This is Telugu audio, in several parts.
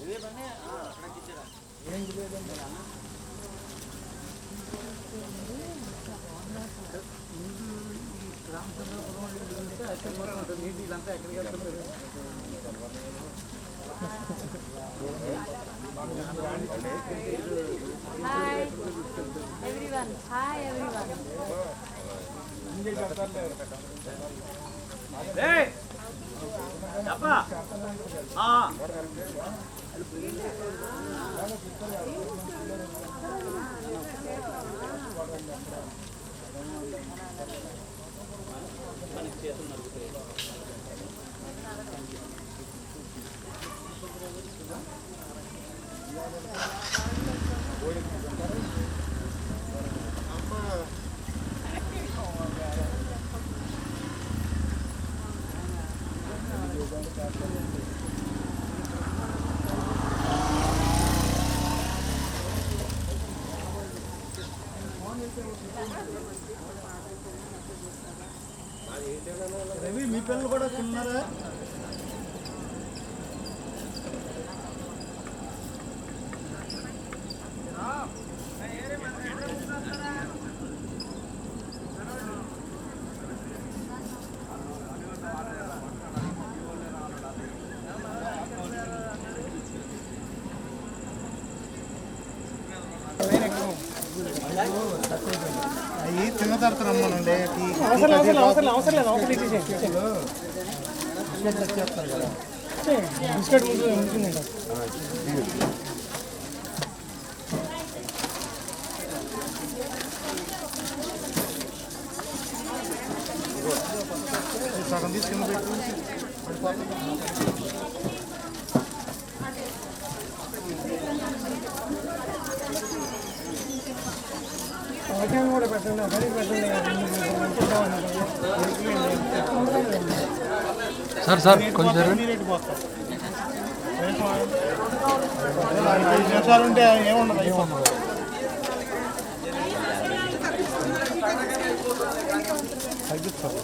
Hi everyone. Hi everyone. Hey! Apa? Ah. Ravi మీ పిల్లలు కూడా తిన్నారా? అవి తిన్న తర్వాత రమ్మనండి. చేస్తారు కదా బిస్కెట్ ఉంటుందండి. సగం తీసుకుని పెట్టు కూడా పెట్టండి. అక్కడికి పెట్టండి. సార్ కొంచెం 5 నిమిషాలు ఉంటే ఏముండదు. తగ్గిస్తారు.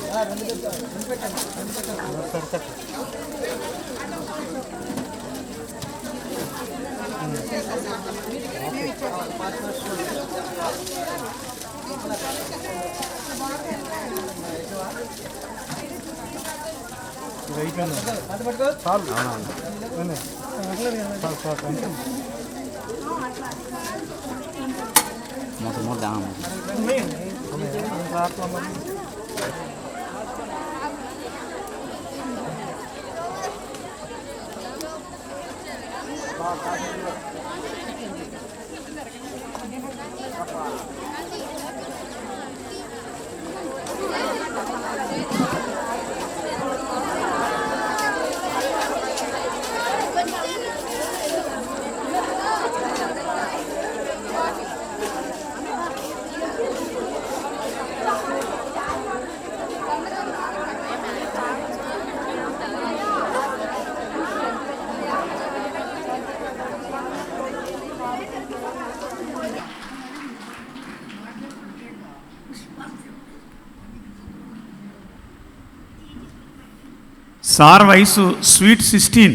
సార్ వయసు స్వీట్ 16,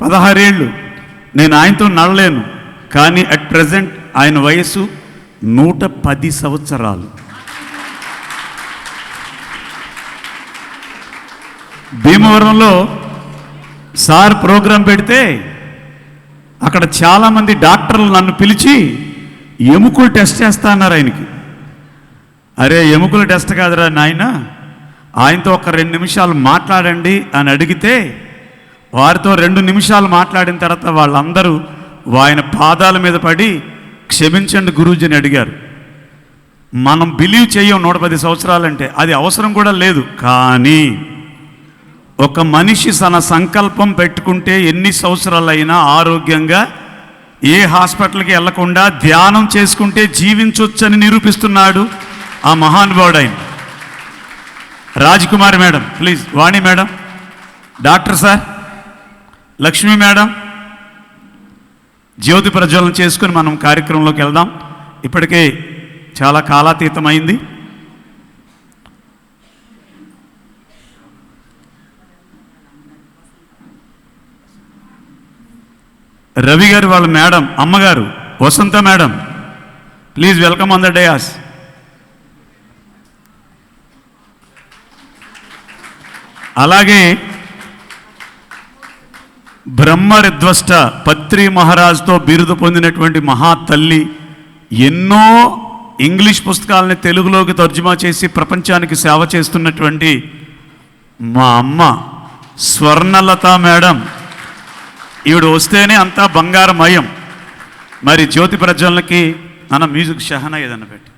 16 ఏళ్ళు. నేను ఆయనతో నడలేను, కానీ అట్ ప్రజెంట్ ఆయన వయసు 110 సంవత్సరాలు. భీమవరంలో సార్ ప్రోగ్రాం పెడితే అక్కడ చాలామంది డాక్టర్లు నన్ను పిలిచి ఎముకలు టెస్ట్ చేస్తా అన్నారు ఆయనకి. అరే ఎముకల టెస్ట్ కాదురా నాయన, ఆయనతో ఒక 2 నిమిషాలు మాట్లాడండి అని అడిగితే వారితో 2 నిమిషాలు మాట్లాడిన తర్వాత వాళ్ళందరూ ఆయన పాదాల మీద పడి క్షమించండి గురూజీ అని అడిగారు. మనం బిలీవ్ చేయం 110 సంవత్సరాలంటే, అది అవసరం కూడా లేదు. కానీ ఒక మనిషి తన సంకల్పం పెట్టుకుంటే ఎన్ని సంవత్సరాలైనా ఆరోగ్యంగా ఏ హాస్పిటల్కి వెళ్లకుండా ధ్యానం చేసుకుంటే జీవించొచ్చని నిరూపిస్తున్నాడు ఆ మహానుభావుడు ఆయన. Rajkumari madam please, Vani madam, doctor sir, Lakshmi madam, జ్యోతి ప్రజ్వలన చేసుకుని మనం కార్యక్రమంలోకి వెళ్దాం. ఇప్పటికే చాలా కాలాతీతమైంది. రవి గారు వాళ్ళ మేడం అమ్మగారు Vasantha madam, please welcome on the dais. అలాగే బ్రహ్మరిద్వష్ట పత్రి మహారాజ్తో బిరుదు పొందినటువంటి మహాతల్లి, ఎన్నో ఇంగ్లీష్ పుస్తకాలని తెలుగులోకి తర్జుమా చేసి ప్రపంచానికి సేవ చేస్తున్నటువంటి మా అమ్మ స్వర్ణలత మేడం. ఈవిడ వస్తేనే అంతా బంగారమయం. మరి జ్యోతి ప్రజ్వలనకి అన్న మ్యూజిక్ షహనా ఏదన్న పెట్టి.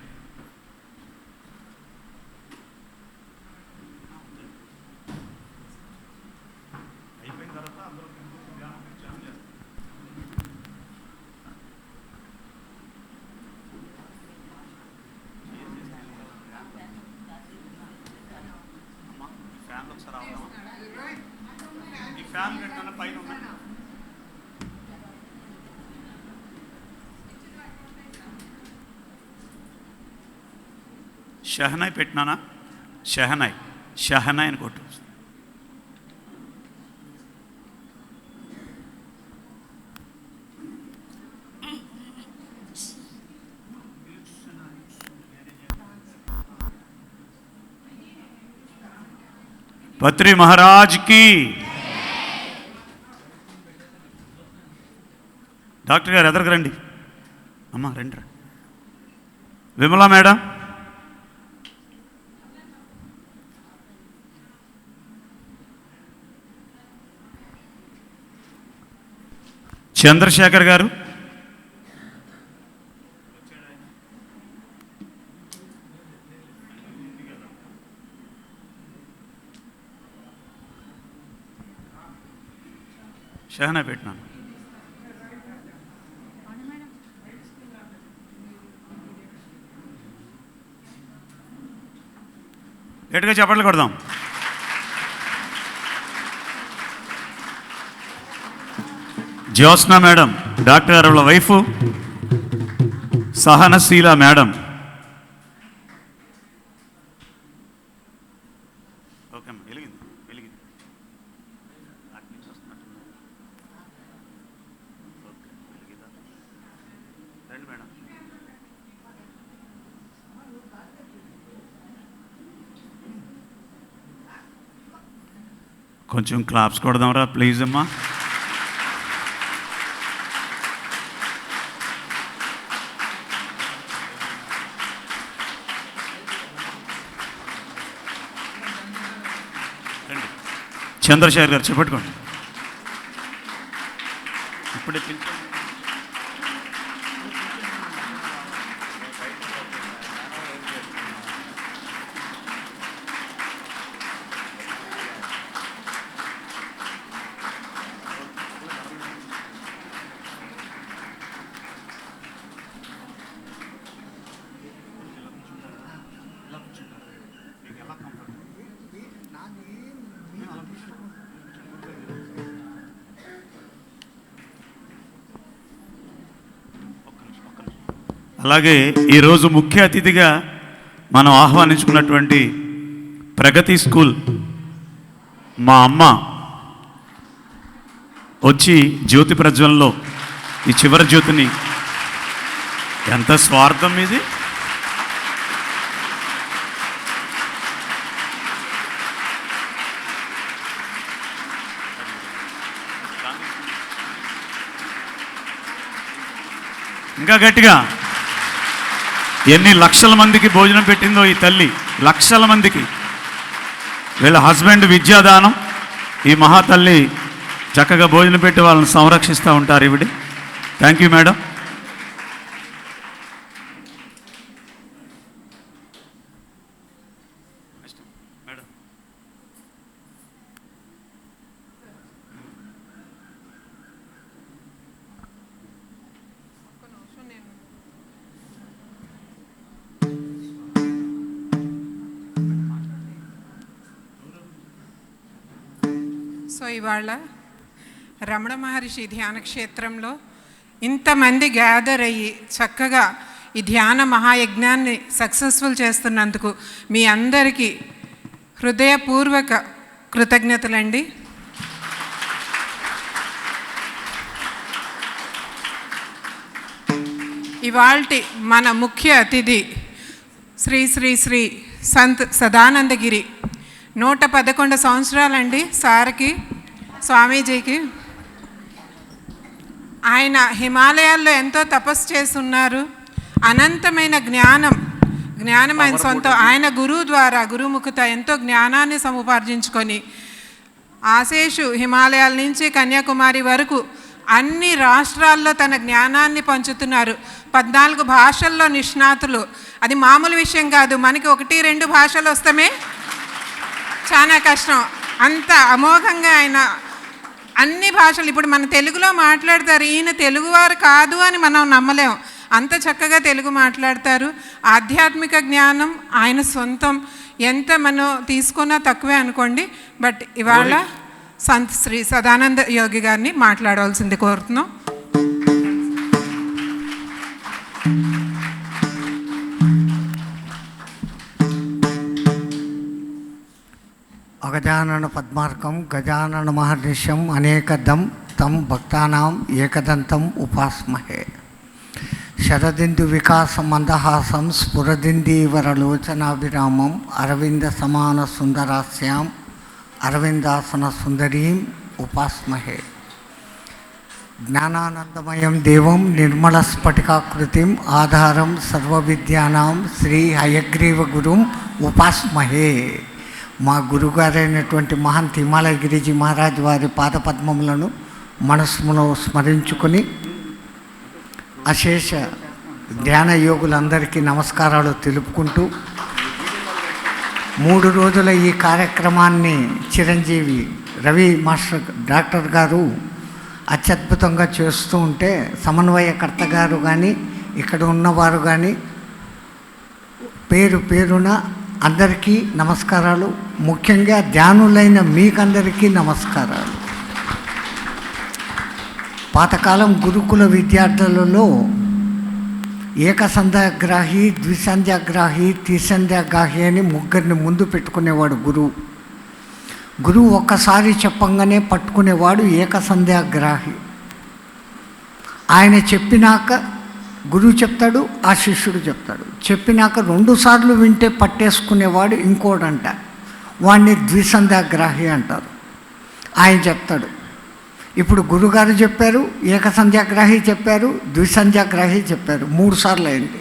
షహనాయ్ పెట్టినానా? షహనాయ్ అని కొట్టు. పత్రి మహారాజ్కి. డాక్టర్ గారు ఎదరికి రండి. అమ్మా రండి. విమలా మేడం, చంద్రశేఖర్ గారు, షహనా పెట్టినాను. గట్టిగా చప్పట్లు కొడదాం. జ్యోత్స్న మేడం, డాక్టర్ గారు వాళ్ళ వైఫ్. సహనశీల మేడం, ఓకే అమ్మా, వెలిగింది. రండి మేడం. కొంచెం క్లాప్స్ కొడదాంరా ప్లీజ్ అమ్మా. చంద్రశేఖర్ గారు చెప్పట్టుకోండి. ఇప్పుడే అలాగే ఈరోజు ముఖ్య అతిథిగా మనం ఆహ్వానించుకున్నటువంటి ప్రగతి స్కూల్ మా అమ్మ వచ్చి జ్యోతి ప్రజ్వలనలో ఈ చివరి జ్యోతిని, ఎంత స్వార్థం ఇది. ఇంకా గట్టిగా ఎన్ని లక్షల మందికి భోజనం పెట్టిందో ఈ తల్లి, లక్షల మందికి. వీళ్ళ హస్బెండ్ విద్యాదానం. ఈ మహాతల్లి చక్కగా భోజనం పెట్టి వాళ్ళని సంరక్షిస్తూ ఉంటారు ఈవిడ. Thank you madam. సో ఇవాళ రమణ మహర్షి ధ్యాన క్షేత్రంలో ఇంతమంది గ్యాదర్ అయ్యి చక్కగా ఈ ధ్యాన మహాయజ్ఞాన్ని సక్సెస్ఫుల్ చేస్తున్నందుకు మీ అందరికీ హృదయపూర్వక కృతజ్ఞతలండి. ఇవాల్టి మన ముఖ్య అతిథి శ్రీ శ్రీ శ్రీ సంత్ సదానందగిరి 111 సంవత్సరాలండి సార్కి, స్వామీజీకి. ఆయన హిమాలయాల్లో ఎంతో తపస్సు చేస్తున్నారు. అనంతమైన జ్ఞానం ఆయన సొంతం, ఆయన గురువు ద్వారా గురుముఖత ఎంతో జ్ఞానాన్ని సముపార్జించుకొని ఆశేషు హిమాలయాల నుంచి కన్యాకుమారి వరకు అన్ని రాష్ట్రాల్లో తన జ్ఞానాన్ని పంచుతున్నారు. 14 భాషల్లో నిష్ణాతులు. అది మామూలు విషయం కాదు. మనకి 1-2 భాషలు వస్తామే చాలా కష్టం. అంత అమోఘంగా ఆయన అన్ని భాషలు, ఇప్పుడు మన తెలుగులో మాట్లాడతారు, ఈయన తెలుగువారు కాదు అని మనం నమ్మలేం. అంత చక్కగా తెలుగు మాట్లాడతారు. ఆధ్యాత్మిక జ్ఞానం ఆయన సొంతం. ఎంత మనం తీసుకున్నా తక్కువే అనుకోండి. బట్ ఇవాళ సంత్ శ్రీ సదానంద యోగి గారిని మాట్లాడవలసింది కోరుతున్నాం. అగజానన పద్మార్కం గజానన మహర్నిశం అనేకదం తం భక్తానాం ఏకదంతం ఉపాస్మహే. శరదిందు వికాస మందహాసం స్ఫురదిందీవరలోచనాభిరామం అరవింద సమాన సుందరాస్యాం అరవిందాసన సుందరీం ఉపాస్మహే. జ్ఞానానందమయం దేవం నిర్మల స్ఫటికాకృతిం ఆధారం సర్వవిద్యానాం శ్రీ హయగ్రీవ గురుం ఉపాస్మహే. మా గురుగారైనటువంటి మహంత్ హిమాలయ గిరిజీ మహారాజ్ వారి పాదపద్మములను మనస్సులో స్మరించుకొని అశేష ధ్యాన యోగులందరికీ నమస్కారాలు తెలుపుకుంటూ 3 రోజుల ఈ కార్యక్రమాన్ని చిరంజీవి రవి మాస్టర్ డాక్టర్ గారు అత్యద్భుతంగా చేస్తూ ఉంటే సమన్వయకర్త గారు కానీ ఇక్కడ ఉన్నవారు కానీ పేరు పేరున అందరికీ నమస్కారాలు. ముఖ్యంగా ధ్యానులైన మీకందరికీ నమస్కారాలు. పాతకాలం గురుకుల విద్యార్థులలో ఏకసంధ్యాగ్రాహి, ద్విసంధ్యాగ్రాహి, త్రిసంధ్యాగ్రాహి అని 3 ముందు పెట్టుకునేవాడు గురువు ఒక్కసారి చెప్పంగానే పట్టుకునేవాడు ఏకసంధ్యాగ్రాహి. ఆయన చెప్పినాక గురువు చెప్తాడు, ఆ శిష్యుడు చెప్తాడు. చెప్పినాక 2 సార్లు వింటే పట్టేసుకునేవాడు ఇంకోడంట, వాడిని ద్విసంధ్యాగ్రాహి అంటారు. ఆయన చెప్తాడు. ఇప్పుడు గురుగారు చెప్పారు, ఏకసంధ్యాగ్రాహి చెప్పారు, ద్విసంధ్యాగ్రాహి చెప్పారు. 3 సార్లు అయింది.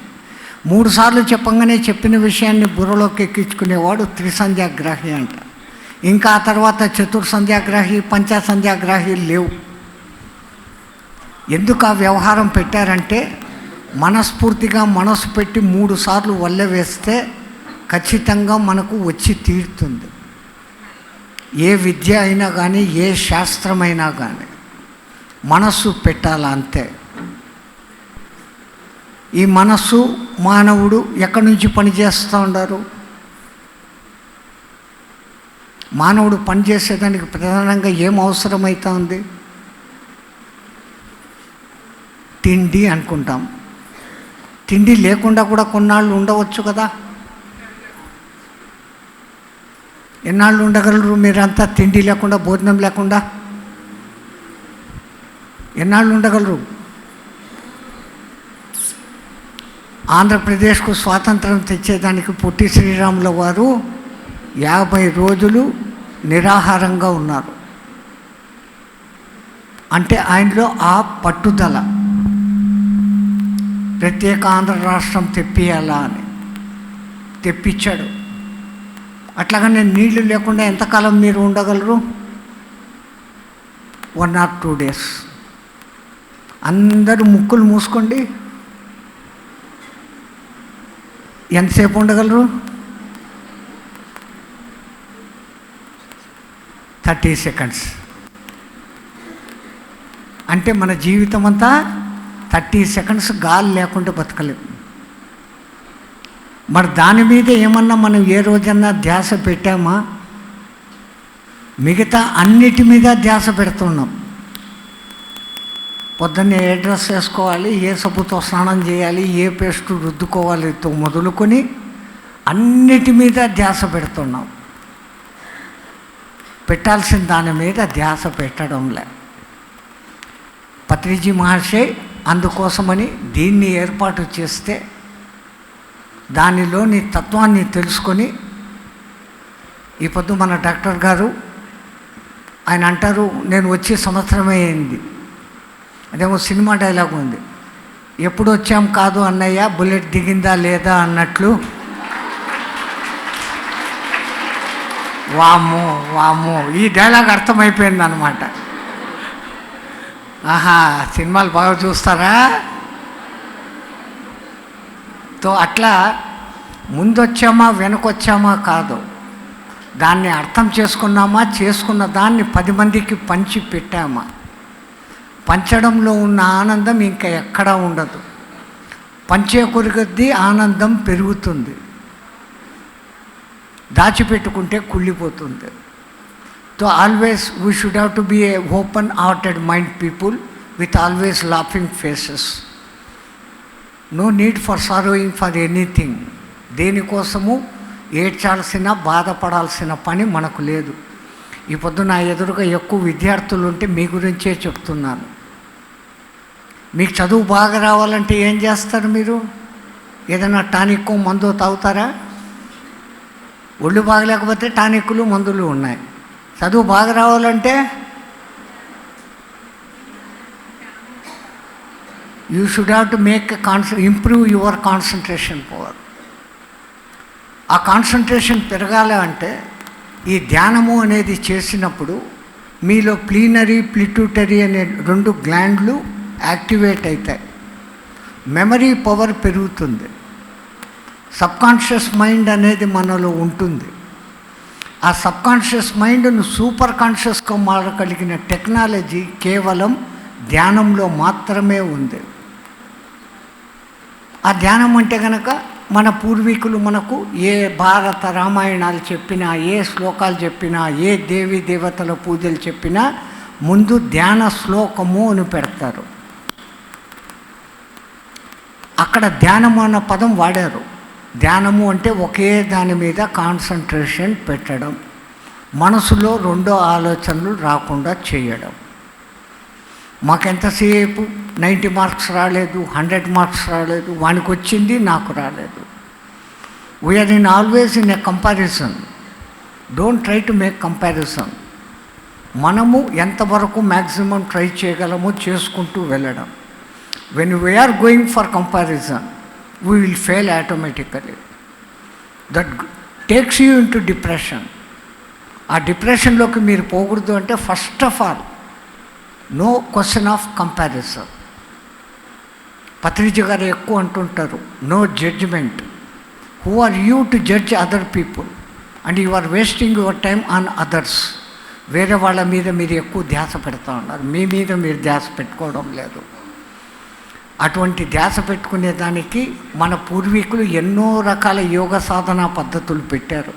3 సార్లు చెప్పంగానే చెప్పిన విషయాన్ని బుర్రలోకి ఎక్కించుకునేవాడు త్రిసంధ్యాగ్రాహి అంట. ఇంకా ఆ తర్వాత చతుర్సంధ్యాగ్రాహి, పంచసంధ్యాగ్రాహి లేవు. ఎందుకు ఆ వ్యవహారం పెట్టారంటే మనస్ఫూర్తిగా మనసు పెట్టి 3 సార్లు వల్ల వేస్తే ఖచ్చితంగా మనకు వచ్చి తీరుతుంది. ఏ విద్య అయినా కానీ, ఏ శాస్త్రమైనా కానీ మనస్సు పెట్టాలి అంతే. ఈ మనస్సు మానవుడు ఎక్కడి నుంచి పనిచేస్తూ ఉన్నారు? మానవుడు పనిచేసేదానికి ప్రధానంగా ఏం అవసరమవుతా ఉంది? తిండి అనుకుంటాం. తిండి లేకుండా కూడా కొన్నాళ్ళు ఉండవచ్చు కదా. ఎన్నాళ్ళు ఉండగలరు మీరంతా తిండి లేకుండా, భోజనం లేకుండా? ఎన్నాళ్ళు ఉండగలరు? ఆంధ్రప్రదేశ్కు స్వాతంత్రం తెచ్చేదానికి పొట్టి శ్రీరాముల వారు 50 రోజులు నిరాహారంగా ఉన్నారు. అంటే ఆయనలో ఆ పట్టుదల, ప్రత్యేక ఆంధ్ర రాష్ట్రం తెప్పియాలా అని తెప్పించాడు. అట్లాగనే నీళ్లు లేకుండా ఎంతకాలం మీరు ఉండగలరు? 1 or 2 days. అందరూ ముక్కులు మూసుకోండి. ఎంతసేపు ఉండగలరు? 30 seconds. అంటే మన జీవితం అంతా 30 seconds గాలి లేకుండా బతకలేము. మరి దాని మీద ఏమన్నా మనం ఏ రోజన్నా ధ్యాస పెట్టామా? మిగతా అన్నిటి మీద ధ్యాస పెడుతున్నాం. పొద్దున్నే ఏ డ్రెస్ వేసుకోవాలి, ఏ సబ్బుతో స్నానం చేయాలి, ఏ పేస్ట్ రుద్దుకోవాలితో మొదలుకొని అన్నిటి మీద ధ్యాస పెడుతున్నాం. పెట్టాల్సిన దాని మీద ధ్యాస పెట్టడంలే. పత్రిజీ మహర్షి అందుకోసమని దీన్ని ఏర్పాటు చేస్తే దానిలోని తత్వాన్ని తెలుసుకొని ఈ పొద్దు మన డాక్టర్ గారు ఆయన అంటారు, నేను వచ్చి సంవత్సరమే అయింది. అదేమో సినిమా డైలాగ్ ఉంది, ఎప్పుడు వచ్చాం కాదు అన్నయ్య, బుల్లెట్ దిగిందా లేదా అన్నట్లు. వామ్మో వామ్మో, ఈ డైలాగ్ అర్థమైపోయింది అనమాట. ఆహా, సినిమాలు బాగా చూస్తారా? తో అట్లా ముందొచ్చామా వెనకొచ్చామా కాదు, దాన్ని అర్థం చేసుకున్నామా, చేసుకున్న దాన్ని 10 మందికి పంచి పెట్టామా. పంచడంలో ఉన్న ఆనందం ఇంకా ఎక్కడా ఉండదు. పంచే కొరికొద్దీ ఆనందం పెరుగుతుంది, దాచిపెట్టుకుంటే కుళ్ళిపోతుంది. So always we should have to be a open hearted mind people with always laughing faces. No need for sorrowing for anything. దేనికోసము ఏడ్చాల్సిన బాధపడాల్సిన పని మనకు లేదు. ఈ పొద్దు నా ఎదురుగా ఎక్కువ విద్యార్థులు ఉంటే మీ గురించే చెప్తున్నాను. మీకు చదువు బాగా రావాలంటే ఏం చేస్తారు? మీరు ఏదైనా టానిక్కో మందో తాగుతారా? ఒళ్ళు బాగలేకపోతే టానిక్కులు మందులు ఉన్నాయి. చదువు బాగా రావాలంటే you should have to make improve your concentration power. ఆ కాన్సన్ట్రేషన్ పెరగాలి అంటే ఈ ధ్యానము అనేది చేసినప్పుడు మీలో ప్లీనరీ పిట్యూటరీ అనే 2 గ్లాండ్లు యాక్టివేట్ అవుతాయి. మెమరీ పవర్ పెరుగుతుంది. సబ్కాన్షియస్ మైండ్ అనేది మనలో ఉంటుంది. ఆ సబ్కాన్షియస్ మైండ్ను సూపర్ కాన్షియస్గా మారగలిగిన టెక్నాలజీ కేవలం ధ్యానంలో మాత్రమే ఉంది. ఆ ధ్యానం అంటే కనుక మన పూర్వీకులు మనకు ఏ భారత రామాయణాలు చెప్పినా, ఏ శ్లోకాలు చెప్పినా, ఏ దేవీ దేవతల పూజలు చెప్పినా ముందు ధ్యాన శ్లోకము అని పెడతారు. అక్కడ ధ్యానము అన్న పదం వాడారు. ధ్యానము అంటే ఒకే దాని మీద కాన్సన్ట్రేషన్ పెట్టడం, మనసులో 2 ఆలోచనలు రాకుండా చేయడం. మాకెంతసేపు 90 మార్క్స్ రాలేదు, 100 మార్క్స్ రాలేదు, వానికి వచ్చింది నాకు రాలేదు. We are in always in a comparison. Don't try to make comparison. మనము ఎంతవరకు మ్యాక్సిమం ట్రై చేయగలమో చేసుకుంటూ వెళ్ళడం. When we are going for comparison we will fail automatically. That takes you into depression. ఆ డిప్రెషన్లోకి మీరు పోకూడదు అంటే first of all no question of comparison. Patriji గారు ఎక్కువ అంటుంటారు, no judgement. Who are you to judge other people and you are wasting your time on others. వేరే వాళ్ళ మీద మీరు ఎక్కువ ధ్యాస పెడతా ఉన్నారు, మీ మీద మీరు ధ్యాస పెట్టుకోవడం లేదు. అటువంటి ధ్యాస పెట్టుకునే దానికి మన పూర్వీకులు ఎన్నో రకాల యోగ సాధనా పద్ధతులు పెట్టారు.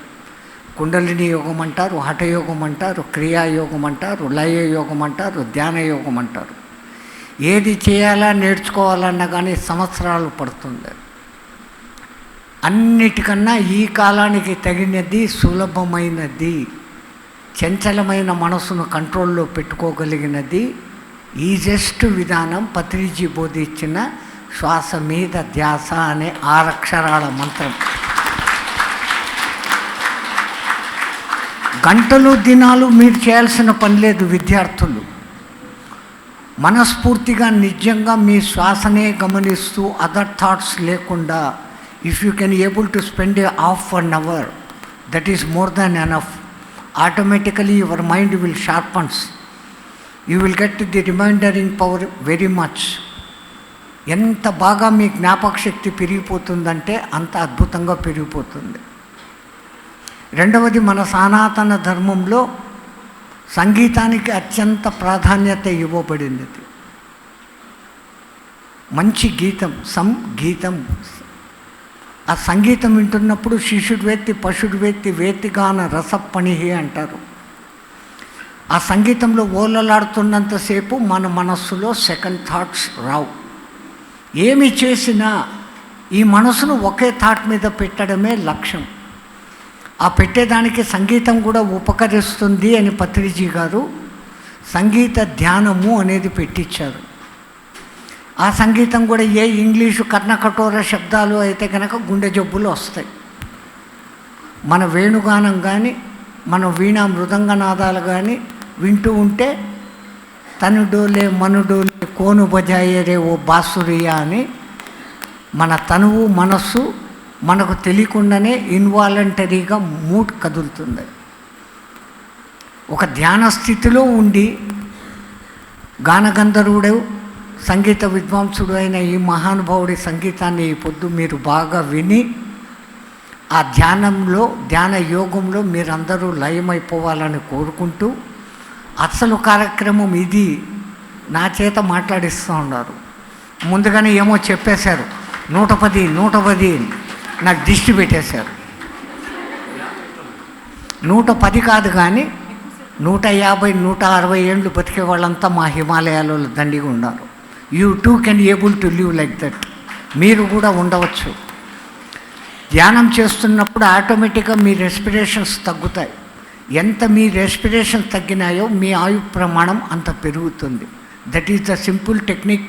కుండలిని యోగం అంటారు, హఠయోగం అంటారు, క్రియాయోగం అంటారు, లయ యోగం అంటారు, ధ్యాన యోగం అంటారు. ఏది చేయాలా నేర్చుకోవాలన్నా కానీ సంవత్సరాలు పడుతుంది. అన్నిటికన్నా ఈ కాలానికి తగినది, సులభమైనది, చంచలమైన మనసును కంట్రోల్లో పెట్టుకోగలిగినది ఈజెస్ట్ విధానం పత్రిజీ బోధించిన శ్వాస మీద ధ్యాస అనే 6 అక్షరాల మంత్రం. గంటలు దినాలు మీరు చేయాల్సిన పని లేదు విద్యార్థులు. మనస్ఫూర్తిగా నిజంగా మీ శ్వాసనే గమనిస్తూ అదర్ థాట్స్ లేకుండా if you can able to spend a half an hour, that is more than enough. Automatically your mind will sharpens. You will get the remindering power very much. ఎంత బాగా మీ జ్ఞాపక శక్తి పెరిగిపోతుందంటే అంత అద్భుతంగా పెరిగిపోతుంది. రెండవది, మన సనాతన ధర్మంలో సంగీతానికి అత్యంత ప్రాధాన్యత ఇవ్వబడింది. మంచి గీతం, సంగీతం. ఆ సంగీతం వింటున్నప్పుడు శిష్యుడు వేత్తి పశుడు వేత్తి వేతిగాన రసపణిహి అంటారు. ఆ సంగీతంలో ఓలలాడుతున్నంతసేపు మన మనస్సులో సెకండ్ థాట్స్ రావు. ఏమి చేసినా ఈ మనసును ఒకే థాట్ మీద పెట్టడమే లక్ష్యం. ఆ పెట్టేదానికి సంగీతం కూడా ఉపకరిస్తుంది అని పత్రిజీ గారు సంగీత ధ్యానము అనేది పెట్టించారు. ఆ సంగీతం కూడా ఏ ఇంగ్లీషు కర్ణకఠోర శబ్దాలు అయితే కనుక గుండె జబ్బులు వస్తాయి. మన వేణుగానం కానీ మన వీణా మృదంగనాదాలు కానీ వింటూ ఉంటే తనుడోలే మనుడోలే కోను బజాయేరే ఓ బాసురియా అని మన తనువు మనస్సు మనకు తెలియకుండానే ఇన్వాలంటరీగా మూడ్ కదులుతుంది. ఒక ధ్యాన స్థితిలో ఉండి గానగంధర్వుడు సంగీత విద్వాంసుడు అయిన ఈ మహానుభావుడి సంగీతాన్ని ఈ పొద్దు మీరు బాగా విని ఆ ధ్యానంలో ధ్యాన యోగంలో మీరందరూ లయమైపోవాలని కోరుకుంటూ, అసలు కార్యక్రమం ఇది నా చేత మాట్లాడిస్తూ ఉన్నారు. ముందుగానే ఏమో చెప్పేశారు, 110 నాకు దిష్టి పెట్టేశారు. 110 కాదు కానీ 150 160 ఏళ్ళు బతికే వాళ్ళంతా మా హిమాలయాలలో దండిగా ఉన్నారు. You two can able to live like that. మీరు కూడా ఉండవచ్చు. ధ్యానం చేస్తున్నప్పుడు ఆటోమేటిక్గా మీ రెస్పిరేషన్స్ తగ్గుతాయి. ఎంత మీ రెస్పిరేషన్స్ తగ్గినాయో మీ ఆయు ప్రమాణం అంత పెరుగుతుంది. That is the simple technique.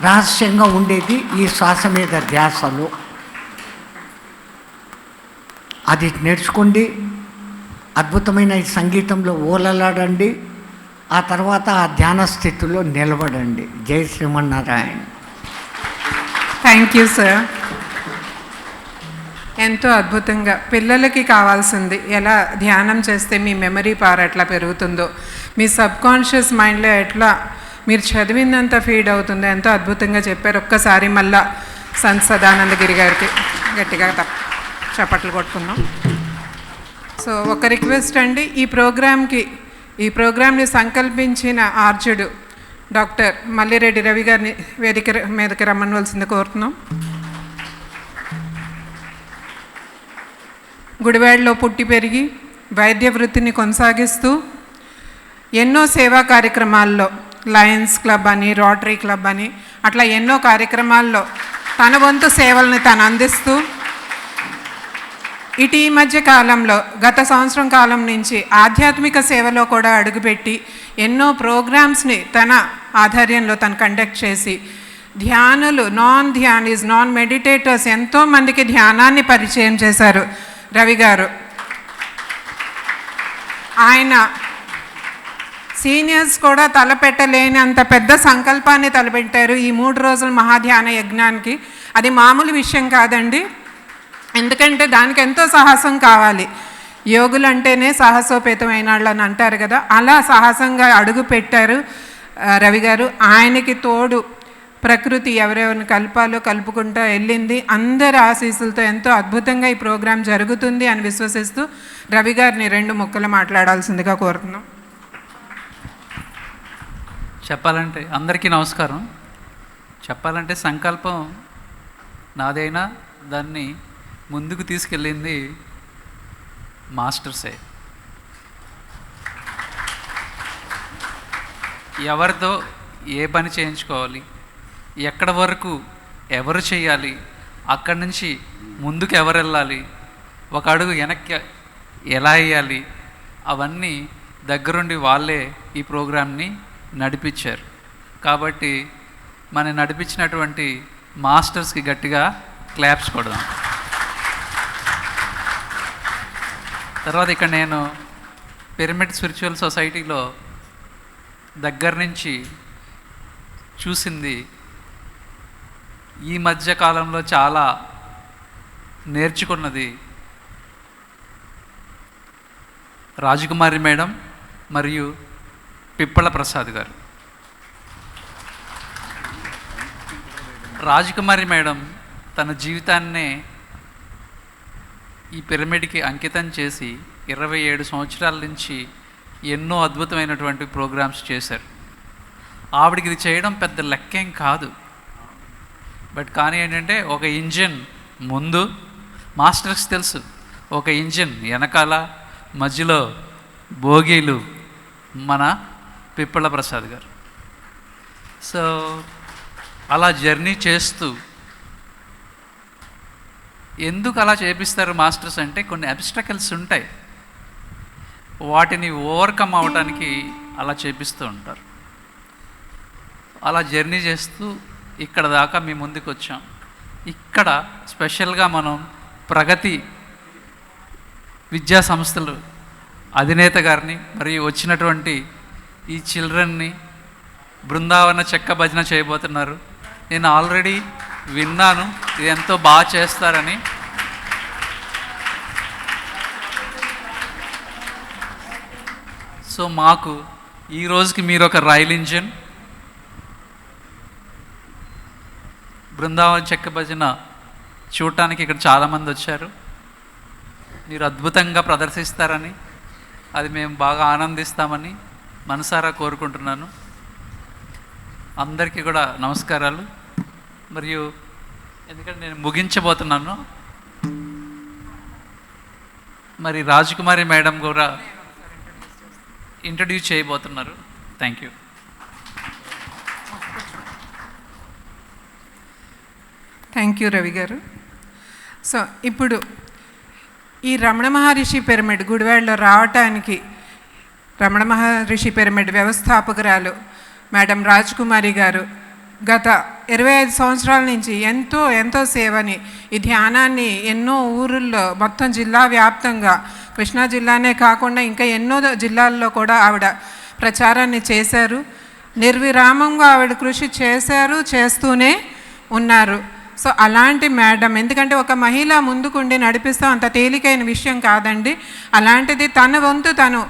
రహస్యంగా ఉండేది ఈ శ్వాస మీద ధ్యాసలో. అది నేర్చుకోండి. అద్భుతమైన ఈ సంగీతంలో ఓలలాడండి. ఆ తర్వాత ఆ ధ్యాన స్థితిలో నిలబడండి. జై శ్రీమన్నారాయణ. Thank you sir. ఎంతో అద్భుతంగా పిల్లలకి కావాల్సింది ఎలా ధ్యానం చేస్తే మీ మెమరీ పవర్ ఎట్లా పెరుగుతుందో, మీ సబ్కాన్షియస్ మైండ్లో ఎట్లా మీరు చదివిందంతా ఫీడ్ అవుతుందో ఎంతో అద్భుతంగా చెప్పారు. ఒక్కసారి మళ్ళా సంత్ సదానందగిరి గారికి గట్టిగా చప్పట్లు కొట్టుకుందాం. సో ఒక రిక్వెస్ట్ అండి, ఈ ప్రోగ్రామ్ని సంకల్పించిన ఆర్జుడు డాక్టర్ మల్లిరెడ్డి రవి గారిని వేదిక మీదకి రమ్మనవలసింది కోరుతున్నాం. గుడివాడలో పుట్టి పెరిగి వైద్య వృత్తిని కొనసాగిస్తూ ఎన్నో సేవా కార్యక్రమాల్లో లయన్స్ క్లబ్ అని, రోటరీ క్లబ్ అని అట్లా ఎన్నో కార్యక్రమాల్లో తన వంతు సేవల్ని తను అందిస్తూ ఈ మధ్య కాలంలో గత సంవత్సరం కాలం నుంచి ఆధ్యాత్మిక సేవలో కూడా అడుగుపెట్టి ఎన్నో ప్రోగ్రామ్స్ని తన ఆధ్వర్యంలో తను కండక్ట్ చేసి ధ్యానులు నాన్ మెడిటేటర్స్ ఎంతోమందికి ధ్యానాన్ని పరిచయం చేశారు రవి గారు. ఆయన సీనియర్స్ కూడా తలపెట్టలేని అంత పెద్ద సంకల్పాన్ని తలపెట్టారు ఈ 3 రోజుల మహాధ్యాన యజ్ఞానికి. అది మామూలు విషయం కాదండి, ఎందుకంటే దానికి ఎంతో సాహసం కావాలి. యోగులు అంటేనే సాహసోపేతమైన వాళ్ళు అని అంటారు కదా, అలా సాహసంగా అడుగు పెట్టారు రవి గారు. ఆయనకి తోడు ప్రకృతి ఎవరెవరిని కలపాలో కలుపుకుంటూ వెళ్ళింది. అందరి ఆశీస్సులతో ఎంతో అద్భుతంగా ఈ ప్రోగ్రాం జరుగుతుంది అని విశ్వసిస్తూ రవి గారిని 2 ముక్కలు మాట్లాడాల్సిందిగా కోరుతున్నాం. చెప్పాలంటే అందరికీ నమస్కారం. చెప్పాలంటే సంకల్పం నాదైనా దాన్ని ముందుకు తీసుకెళ్ళింది మాస్టర్సే. ఎవరితో ఏ పని చేయించుకోవాలి, ఎక్కడ వరకు ఎవరు చేయాలి, అక్కడి నుంచి ముందుకు ఎవరు వెళ్ళాలి, ఒక అడుగు వెనక్కి ఎలా వేయాలి, అవన్నీ దగ్గరుండి వాళ్ళే ఈ ప్రోగ్రామ్ని నడిపించారు. కాబట్టి మనం నడిపించినటువంటి మాస్టర్స్కి గట్టిగా క్లాప్స్ కొడదాం. తర్వాత ఇక్కడ నేను పిరమిడ్ స్పిరిచువల్ సొసైటీలో దగ్గర నుంచి చూసింది, ఈ మధ్య కాలంలో చాలా నేర్చుకున్నది రాజకుమారి మేడం మరియు పిప్పళ ప్రసాద్ గారు. రాజకుమారి మేడం తన జీవితాన్నే ఈ పిరమిడ్కి అంకితం చేసి 27 సంవత్సరాల నుంచి ఎన్నో అద్భుతమైనటువంటి ప్రోగ్రామ్స్ చేశారు. ఆవిడకి ఇది చేయడం పెద్ద లెక్కేం కాదు. బట్ కానీ ఏంటంటే ఒక ఇంజిన్ ముందు, మాస్టర్స్ తెలుసు, ఒక ఇంజిన్ వెనకాల, మధ్యలో బోగీలు మన పిప్పళ ప్రసాద్ గారు. సో అలా జర్నీ చేస్తూ ఎందుకు అలా చేపిస్తారు మాస్టర్స్ అంటే కొన్ని అబ్స్ట్రకల్స్ ఉంటాయి, వాటిని ఓవర్కమ్ అవడానికి అలా చేపిస్తూ ఉంటారు. అలా జర్నీ చేస్తూ ఇక్కడ దాకా మీ ముందుకు వచ్చాం. ఇక్కడ స్పెషల్గా మనం ప్రగతి విద్యా సంస్థలు అధినేత గారిని మరియు వచ్చినటువంటి ఈ చిల్డ్రన్ని బృందావన చెక్క భజన చేయబోతున్నారు. నేను ఆల్రెడీ విన్నాను, ఇది ఎంతో బాగా చేస్తారని. సో మాకు ఈ రోజుకి మీరు ఒక రైల్ ఇంజిన్. బృందావన చెక్క భజన చూడటానికి ఇక్కడ చాలామంది వచ్చారు. మీరు అద్భుతంగా ప్రదర్శిస్తారని, అది మేము బాగా ఆనందిస్తామని మనసారా కోరుకుంటున్నాను. అందరికీ కూడా నమస్కారాలు. మరియు ఎందుకంటే నేను ముగించబోతున్నాను, మరి రాజకుమారి మేడం కూడా ఇంట్రడ్యూస్ చేయబోతున్నారు. Thank you. Thank you Ravi గారు. సో ఇప్పుడు ఈ రమణ మహర్షి పిరమిడ్ గుడివాడలో రావటానికి రమణ మహర్షి పిరమిడ్ వ్యవస్థాపకురాలు మేడం రాజకుమారి గారు గత 25 సంవత్సరాల నుంచి ఎంతో సేవని, ఈ ధ్యానాన్ని ఎన్నో ఊరుల్లో మొత్తం జిల్లా వ్యాప్తంగా, కృష్ణా జిల్లానే కాకుండా ఇంకా ఎన్నో జిల్లాల్లో కూడా ఆవిడ ప్రచారాన్ని చేశారు. నిర్విరామంగా ఆవిడ కృషి చేశారు, చేస్తూనే ఉన్నారు. సో అలాంటి మేడం, ఎందుకంటే ఒక మహిళ ముందుకుండి నడిపిస్తాం అంత తేలికైన విషయం కాదండి. అలాంటిది తన వంతు తను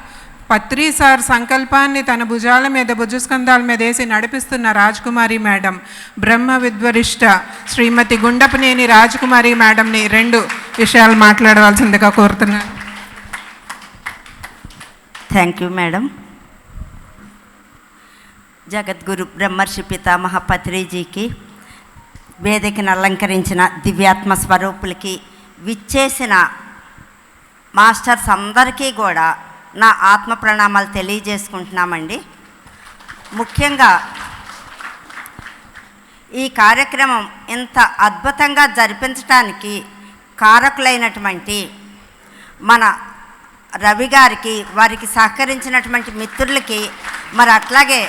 పత్రి సార్ సంకల్పాన్ని తన భుజాల మీద, భుజస్కంధాల మీద వేసి నడిపిస్తున్న రాజకుమారి మేడం, బ్రహ్మ విద్వరిష్ట శ్రీమతి గుండపనేని రాజకుమారి మేడంని 2 విషయాలు మాట్లాడవలసిందిగా కోరుతున్నాను. Thank you madam. జగద్గురు బ్రహ్మర్షి పితామహ పత్రిజీకి, వేదికను అలంకరించిన దివ్యాత్మ స్వరూపులకి, విచ్చేసిన మాస్టర్స్ అందరికీ కూడా నా ఆత్మ ప్రణామాలు తెలియజేసుకుంటున్నామండి. ముఖ్యంగా ఈ కార్యక్రమం ఇంత అద్భుతంగా జరిపించడానికి కారకులైనటువంటి మన రవి గారికి, వారికి సహకరించినటువంటి మిత్రులకి, మరి అట్లాగే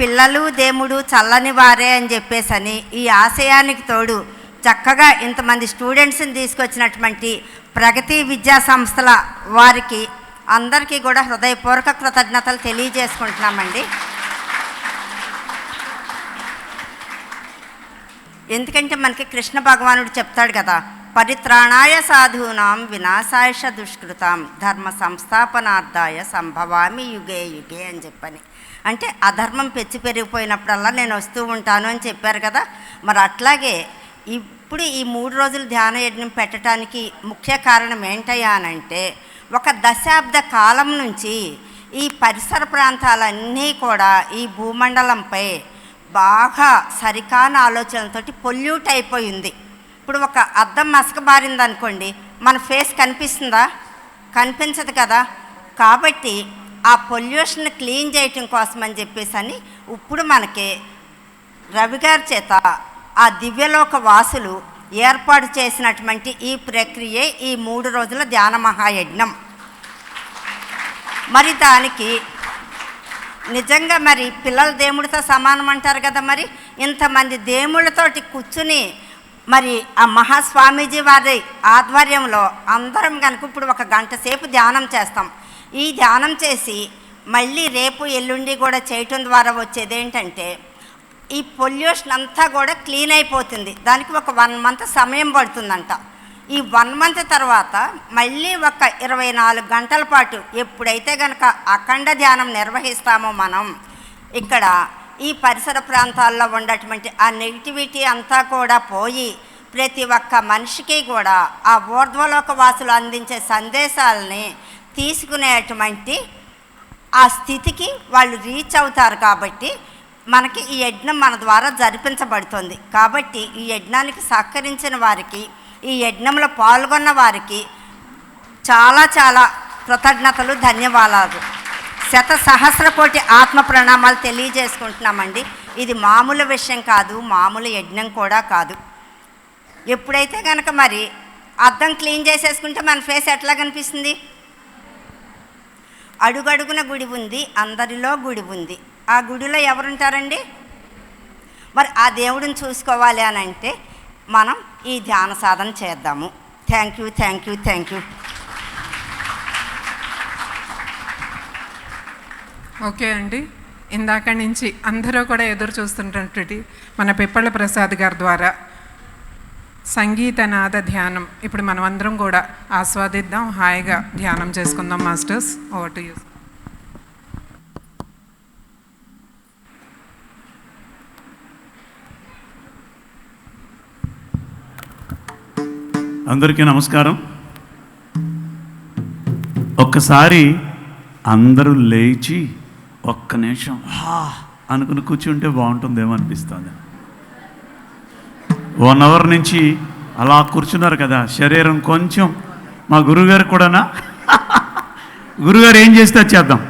పిల్లలు దేవుడు చల్లని వారే అని చెప్పేసని ఈ ఆశయానికి తోడు చక్కగా ఇంతమంది స్టూడెంట్స్ని తీసుకొచ్చినటువంటి ప్రగతి విద్యా సంస్థల వారికి అందరికీ కూడా హృదయపూర్వక కృతజ్ఞతలు తెలియజేసుకుంటున్నామండి. ఎందుకంటే మనకి కృష్ణ భగవానుడు చెప్తాడు కదా, పరిత్రాణాయ సాధూనాం వినాశాయష దుష్కృతాం ధర్మ సంస్థాపనార్థాయ సంభవామి యుగే యుగే అని చెప్పని. అంటే అధర్మం పెంచి పెరిగిపోయినప్పుడల్లా నేను వస్తూ ఉంటాను అని చెప్పారు కదా. మరి అట్లాగే ఇప్పుడు ఈ 3 రోజులు ధ్యాన యజ్ఞం పెట్టడానికి ముఖ్య కారణం ఏంటయ్యా అనంటే, ఒక దశాబ్ద కాలం నుంచి ఈ పరిసర ప్రాంతాలన్నీ కూడా ఈ భూమండలంపై బాగా సరికాని ఆలోచనలతోటి పొల్యూట్ అయిపోయింది. ఇప్పుడు ఒక అద్దం మసకబారింది అనుకోండి, మన ఫేస్ కనిపిస్తుందా? కనిపించదు కదా. కాబట్టి ఆ పొల్యూషన్ క్లీన్ చేయటం కోసం అని చెప్పేసి అని ఇప్పుడు మనకి రవి గారి చేత ఆ దివ్యలోక వాసులు ఏర్పాటు చేసినటువంటి ఈ ప్రక్రియ ఈ 3 రోజుల ధ్యాన మహాయజ్ఞం. మరి దానికి నిజంగా మరి పిల్లల దేవుడితో సమానం అంటారు కదా. మరి ఇంతమంది దేవుళ్ళతోటి కూర్చుని మరి ఆ మహాస్వామీజీ వారి ఆధ్వర్యంలో అందరం కనుక ఇప్పుడు 1 గంట సేపు ధ్యానం చేస్తాం. ఈ ధ్యానం చేసి మళ్ళీ రేపు ఎల్లుండి కూడా చేయటం ద్వారా వచ్చేది ఏంటంటే, ఈ పొల్యూషన్ అంతా కూడా క్లీన్ అయిపోతుంది. దానికి ఒక 1 మంత్ సమయం పడుతుందంట. ఈ 1 మంత్ తర్వాత మళ్ళీ ఒక 24 గంటల పాటు ఎప్పుడైతే కనుక అఖండ ధ్యానం నిర్వహిస్తామో మనం, ఇక్కడ ఈ పరిసర ప్రాంతాల్లో ఉన్నటువంటి ఆ నెగిటివిటీ అంతా కూడా పోయి ప్రతి ఒక్క మనిషికి కూడా ఆ ఊర్ధ్వలోక వాసులు అందించే సందేశాలని తీసుకునేటువంటి ఆ స్థితికి వాళ్ళు రీచ్ అవుతారు. కాబట్టి మనకి ఈ యజ్ఞం మన ద్వారా జరిపించబడుతుంది. కాబట్టి ఈ యజ్ఞానికి సహకరించిన వారికి, ఈ యజ్ఞంలో పాల్గొన్న వారికి చాలా చాలా కృతజ్ఞతలు, ధన్యవాదాలు. 1,000,000 కోటి ఆత్మ ప్రణామాలు తెలియజేసుకుంటున్నామండి. ఇది మామూలు విషయం కాదు, మామూలు యజ్ఞం కూడా కాదు. ఎప్పుడైతే కనుక మరి అద్దం క్లీన్ చేసేసుకుంటే మన ఫేస్ ఎట్లా కనిపిస్తుంది? అడుగడుగున గుడి ఉంది, అందరిలో గుడి ఉంది. ఆ గుడిలో ఎవరుంటారండి? మరి ఆ దేవుడిని చూసుకోవాలి అని అంటే మనం ఈ ధ్యాన సాధన చేద్దాము. Thank you, thank you, thank you. Okay అండి, ఇందాక నుంచి అందరూ కూడా ఎదురు చూస్తున్నటువంటి మన పిప్పళ్ళ ప్రసాద్ గారి ద్వారా సంగీతనాద ధ్యానం ఇప్పుడు మనం అందరం కూడా ఆస్వాదిద్దాం, హాయిగా ధ్యానం చేసుకుందాం. Masters, over to you. అందరికీ నమస్కారం. ఒక్కసారి అందరూ లేచి ఒక్క నిమిషం అనుకుని కూర్చుంటే బాగుంటుందేమో అనిపిస్తుంది. 1 అవర్ నుంచి అలా కూర్చున్నారు కదా, శరీరం కొంచెం మా గురుగారు కూడానా గురుగారు ఏం చేస్తే చేద్దాం.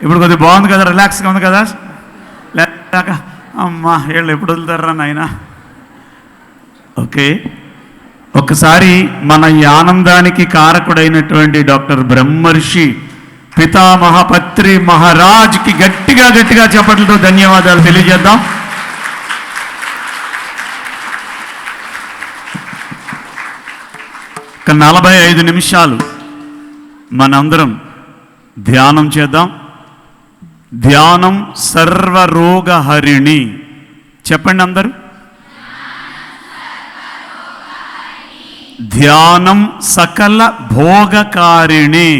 ఇప్పుడు కొద్దిగా బాగుంది కదా, రిలాక్స్గా ఉంది కదా. లేక అమ్మా వీళ్ళు ఎప్పుడు వదులుతారా నాయన. ఓకే, ఒక్కసారి మన ఈ ఆనందానికి కారకుడైనటువంటి డాక్టర్ బ్రహ్మర్షి పితామహ పత్రి మహారాజ్కి గట్టిగా గట్టిగా చప్పట్లతో ధన్యవాదాలు తెలియజేద్దాం. ఒక 45 నిమిషాలు మనందరం ధ్యానం చేద్దాం. ధ్యానం సర్వరోగహరిణి. చెప్పండి అందరూ. ధ్యానం సకల భోగకారిణి.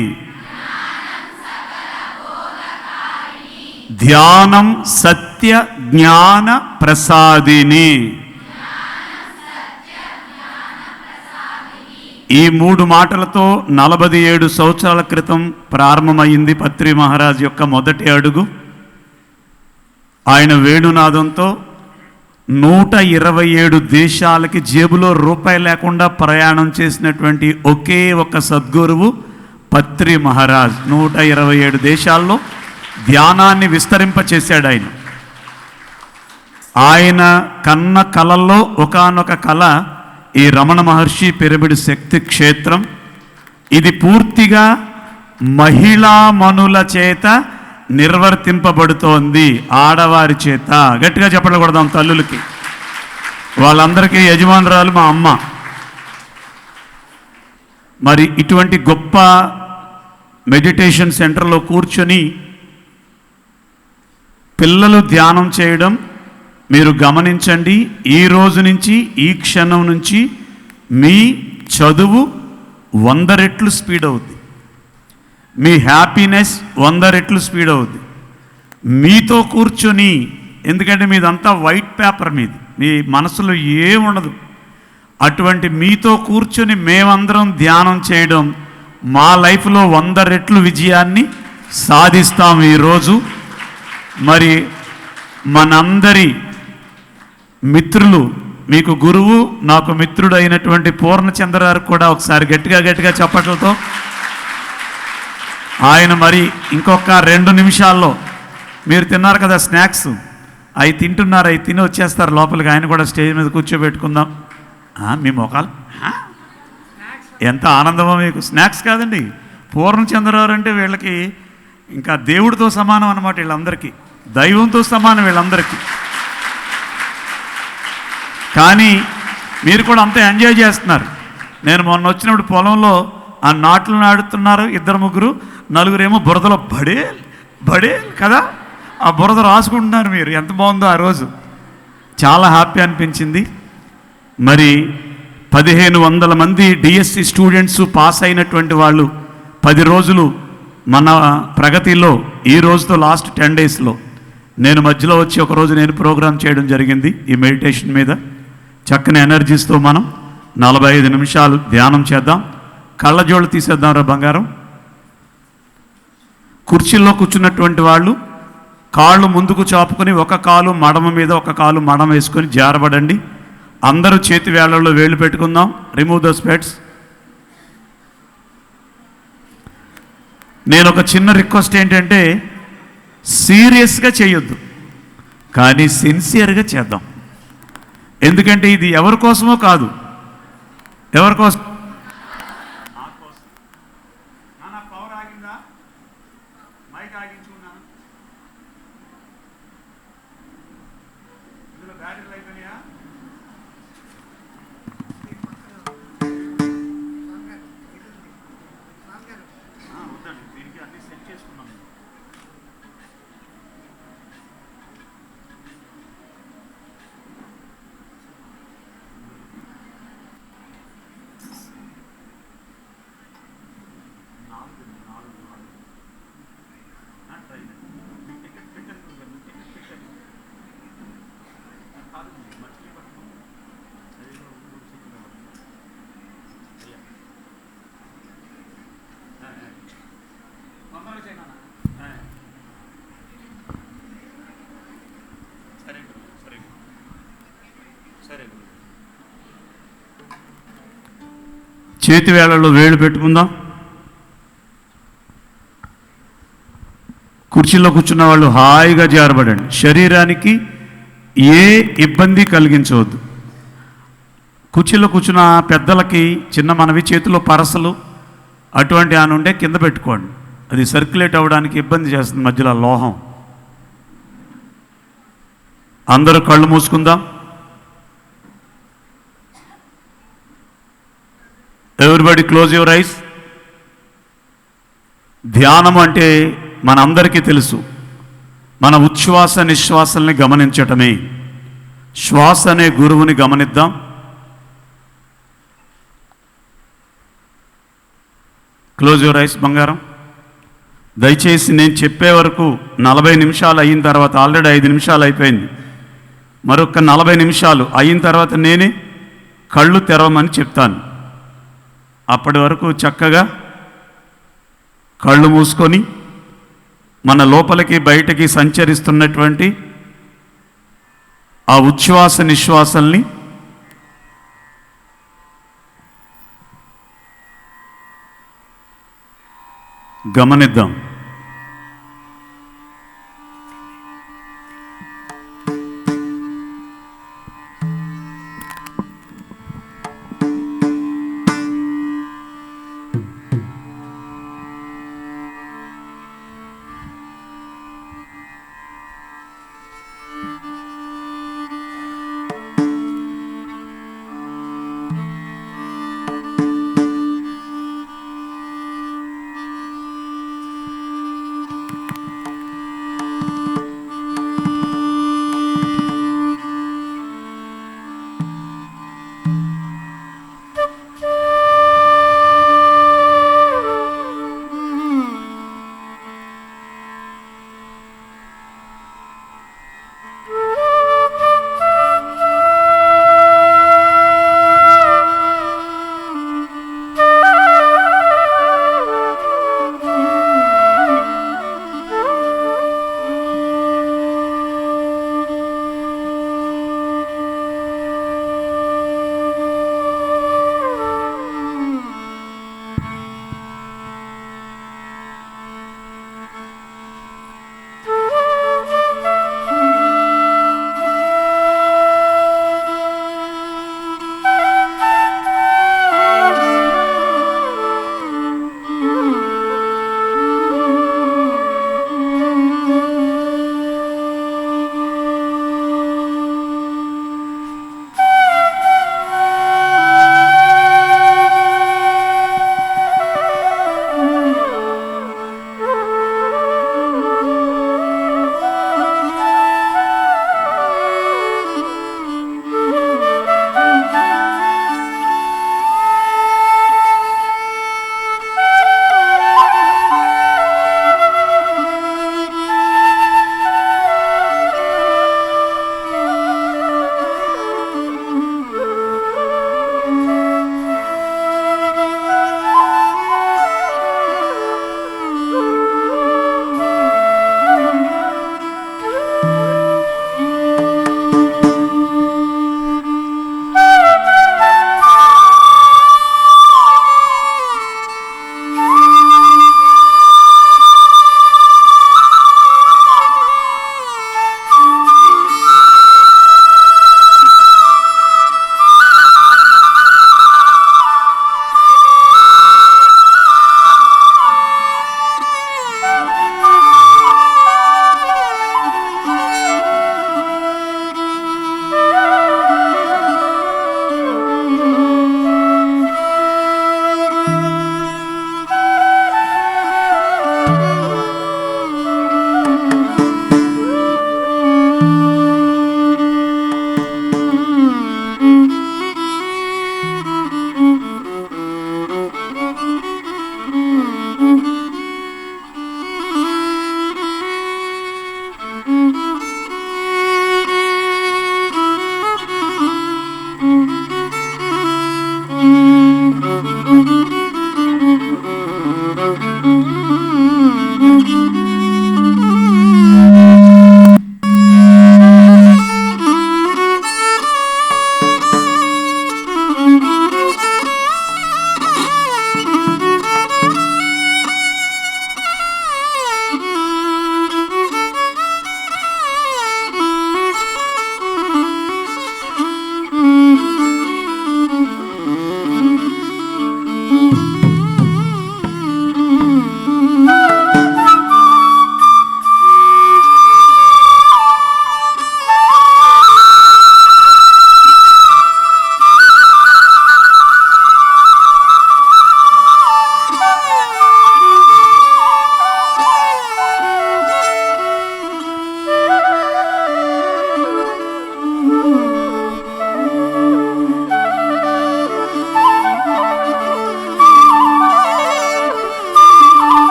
ధ్యానం సత్య జ్ఞాన ప్రసాదిని. ఈ 3 మాటలతో 47 సంవత్సరాల క్రితం ప్రారంభమైంది పత్రి మహారాజ్ యొక్క మొదటి అడుగు. ఆయన వేణునాదంతో 127 దేశాలకి జేబులో రూపాయి లేకుండా ప్రయాణం చేసినటువంటి ఒకే ఒక సద్గురువు పత్రి మహారాజ్. 127 దేశాల్లో ధ్యానాన్ని విస్తరింపచేశాడు. ఆయన కన్న కళల్లో ఒకానొక కళ ఈ రమణ మహర్షి పిరమిడ్ శక్తి క్షేత్రం. ఇది పూర్తిగా మహిళా మనుల చేత నిర్వర్తింపబడుతోంది, ఆడవారి చేత. గట్టిగా చెప్పడం కొడదాం తల్లులకి. వాళ్ళందరికీ యజమానురాలు మా అమ్మ. మరి ఇటువంటి గొప్ప మెడిటేషన్ సెంటర్లో కూర్చొని పిల్లలు ధ్యానం చేయడం మీరు గమనించండి. ఈ రోజు నుంచి, ఈ క్షణం నుంచి మీ చదువు 100 రెట్లు స్పీడ్ అవుద్ది. మీ హ్యాపీనెస్ 100 రెట్లు స్పీడ్ అవుద్ది. మీతో కూర్చొని, ఎందుకంటే మీదంతా వైట్ పేపర్, మీ మనసులో ఏముండదు. అటువంటి మీతో కూర్చొని మేమందరం ధ్యానం చేయడం మా లైఫ్లో 100 రెట్లు విజయాన్ని సాధిస్తాం ఈరోజు. మరి మనందరి మిత్రులు, మీకు గురువు నాకు మిత్రుడు అయినటువంటి పూర్ణచంద్ర గారు కూడా ఒకసారి గట్టిగా గట్టిగా చప్పట్లతో. ఆయన మరి ఇంకొక 2 నిమిషాల్లో, మీరు తిన్నారు కదా స్నాక్స్, అవి తింటున్నారు, అవి తిని వచ్చేస్తారు లోపలికి. ఆయన కూడా స్టేజ్ మీద కూర్చోబెట్టుకుందాం. మీ మొఖాలు ఎంత ఆనందమో మీకు. స్నాక్స్ కాదండి, పూర్ణచంద్రరావు అంటే వీళ్ళకి ఇంకా దేవుడితో సమానం అన్నమాట. వీళ్ళందరికీ దైవంతో సమానం వీళ్ళందరికీ. కానీ మీరు కూడా అంత ఎంజాయ్ చేస్తున్నారు. నేను మొన్న వచ్చినప్పుడు పొలంలో ఆ నాట్లు నాడుతున్నారు 2-3, 4 ఏమో బురదలో బడే కదా, ఆ బురద రాసుకుంటున్నారు. మీరు ఎంత బాగుందో ఆ రోజు, చాలా హ్యాపీ అనిపించింది. మరి 1500 మంది డిఎస్సి స్టూడెంట్స్ పాస్ అయినటువంటి వాళ్ళు 10 రోజులు మన ప్రగతిలో, ఈ రోజుతో లాస్ట్ 10 డేస్లో నేను మధ్యలో వచ్చి ఒకరోజు నేను ప్రోగ్రామ్ చేయడం జరిగింది ఈ మెడిటేషన్ మీద. చక్కని ఎనర్జీస్తో మనం 45 నిమిషాలు ధ్యానం చేద్దాం. కళ్ళజోళ్ళు తీసేద్దాం రా బంగారం. కుర్చీల్లో కూర్చున్నటువంటి వాళ్ళు కాళ్ళు ముందుకు చాపుకొని ఒక కాలు మడమ మీద ఒక కాలు మడమ వేసుకొని జారబడండి. అందరూ చేతి వేళ్లలో వేళ్ళు పెట్టుకుందాం. రిమూవ్ ద స్పెట్స్. నేను ఒక చిన్న రిక్వెస్ట్ ఏంటంటే, సీరియస్గా చేయొద్దు, కానీ సిన్సియర్గా చేద్దాం. ఎందుకంటే ఇది ఎవరి కోసమో కాదు, ఎవరి కోసం. చేతి వేళల్లో వేళ్ళు పెట్టుకుందాం. కుర్చీలో కూర్చున్న వాళ్ళు హాయిగా జారబడండి. శరీరానికి ఏ ఇబ్బంది కలిగించవద్దు. కుర్చీలో కూర్చున్న పెద్దలకి చిన్న మనవి, చేతిలో పరసలు అటువంటి అని ఉంటే కింద పెట్టుకోండి, అది సర్క్యులేట్ అవ్వడానికి ఇబ్బంది చేస్తుంది మధ్యలో లోహం. అందరూ కళ్ళు మూసుకుందాం. Everybody close your eyes. ధ్యానం అంటే మనందరికీ తెలుసు, మన ఉచ్ఛ్వాస నిశ్వాసల్ని గమనించటమే. శ్వాస అనే గురువుని గమనిద్దాం. క్లోజ్ యువర్ ఐస్ బంగారం. దయచేసి నేను చెప్పే వరకు 40 నిమిషాలు అయిన తర్వాత, ఆల్రెడీ 5 నిమిషాలు అయిపోయింది, మరొక 40 నిమిషాలు అయిన తర్వాత నేనే కళ్ళు తెరవమని చెప్తాను. అప్పటి వరకు చక్కగా కళ్ళు మూసుకొని మన లోపలికి బయటకి సంచరిస్తున్నటువంటి ఆ ఉచ్ఛ్వాస నిశ్వాసల్ని గమనిద్దాం.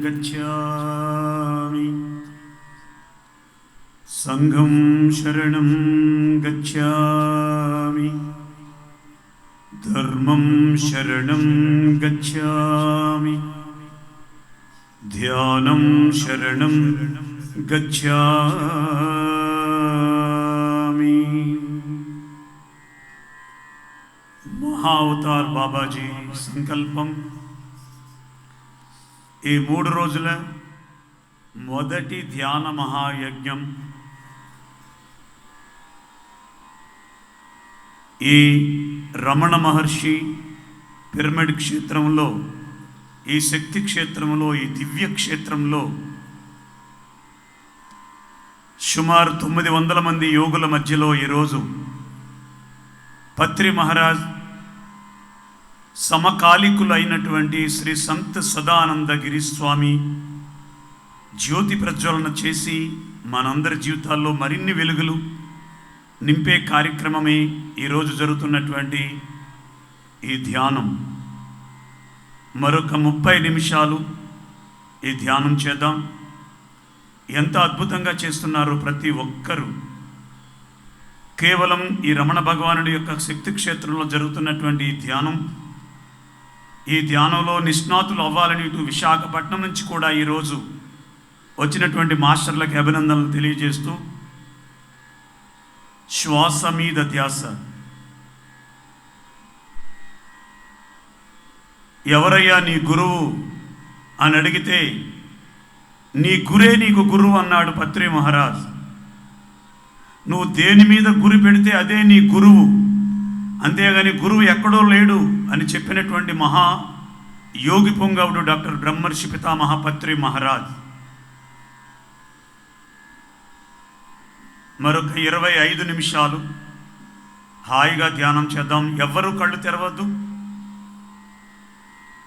गच्छामि संघं शरणं गच्छामि धर्मं शरणं गच्छामि ध्यानं शरणं गच्छामि। महाअवतार बाबाजी संकल्पం ఈ 3 రోజుల మొదటి ధ్యాన మహాయజ్ఞం ఈ రమణ మహర్షి పిరమిడ్ క్షేత్రంలో, ఈ శక్తి క్షేత్రంలో, ఈ దివ్య క్షేత్రంలో సుమారు 900 మంది యోగుల మధ్యలో ఈరోజు పత్రి మహారాజ్ సమకాలికులైనటువంటి శ్రీ సంత్ సదానందగిరి స్వామి జ్యోతి ప్రజ్వలన చేసి మనందరి జీవితాల్లో మరిన్ని వెలుగులు నింపే కార్యక్రమమే ఈరోజు జరుగుతున్నటువంటి ఈ ధ్యానం. మరొక 30 నిమిషాలు ఈ ధ్యానం చేద్దాం. ఎంత అద్భుతంగా చేస్తున్నారో ప్రతి ఒక్కరూ. కేవలం ఈ రమణ భగవానుడి యొక్క శక్తి క్షేత్రంలో జరుగుతున్నటువంటి ఈ ధ్యానంలో నిష్ణాతులు అవ్వాలని ఇటు విశాఖపట్నం నుంచి కూడా ఈరోజు వచ్చినటువంటి మాస్టర్లకి అభినందనలు తెలియజేస్తూ, శ్వాస మీద ధ్యాస. ఎవరయ్యా నీ గురువు అని అడిగితే, నీ గురే నీకు గురువు అన్నాడు పత్రి మహారాజ్. నువ్వు దేని మీద గురి పెడితే అదే నీ గురువు, అంతేగాని గురువు ఎక్కడో లేడు అని చెప్పినటువంటి మహా యోగి పొంగవుడు డాక్టర్ బ్రహ్మర్షి పితామహ పత్రి మహారాజ్. మరొక 25 నిమిషాలు హాయిగా ధ్యానం చేద్దాం. ఎవ్వరూ కళ్ళు తెరవద్దు.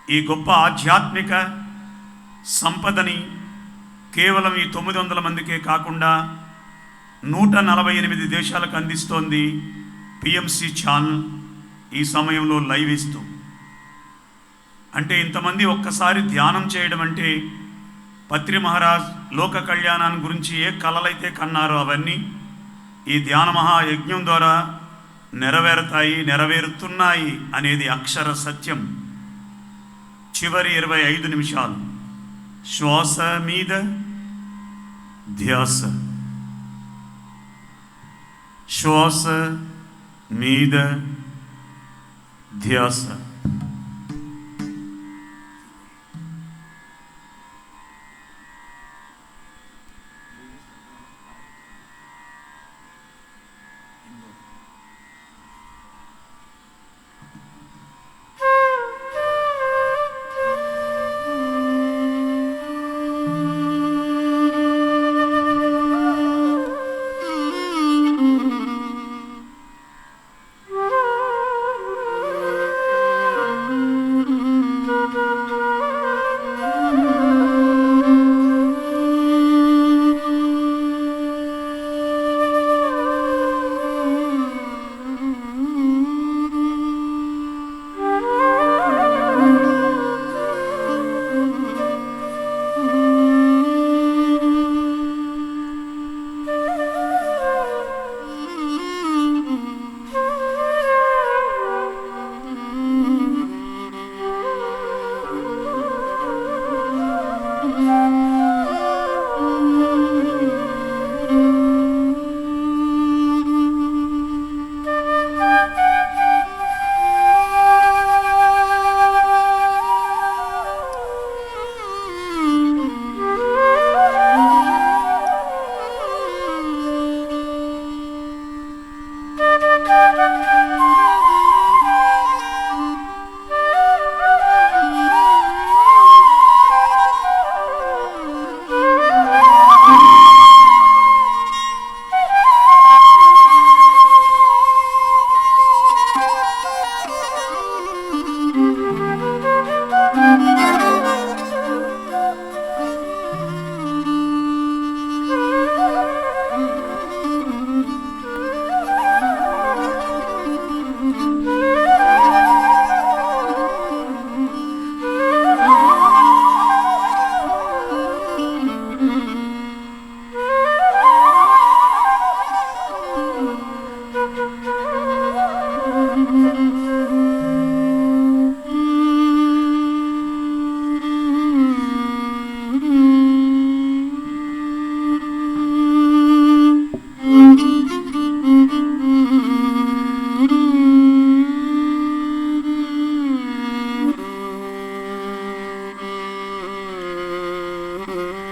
ఈ గొప్ప ఆధ్యాత్మిక సంపదని కేవలం ఈ 900 మందికే కాకుండా 148 దేశాలకు అందిస్తోంది పిఎంసి ఛానల్. ఈ సమయంలో లైవ్ ఇస్తూ, అంటే ఇంతమంది ఒక్కసారి ధ్యానం చేయడం అంటే పత్రి మహారాజ్ లోక కళ్యాణాన్ని గురించి ఏ కలలైతే కన్నారో అవన్నీ ఈ ధ్యాన మహాయజ్ఞం ద్వారా నెరవేరుతున్నాయి అనేది అక్షర సత్యం. చివరి 25 నిమిషాలు శ్వాస మీద ధ్యాస, శ్వాస మీద ధ్యాస. Thank you.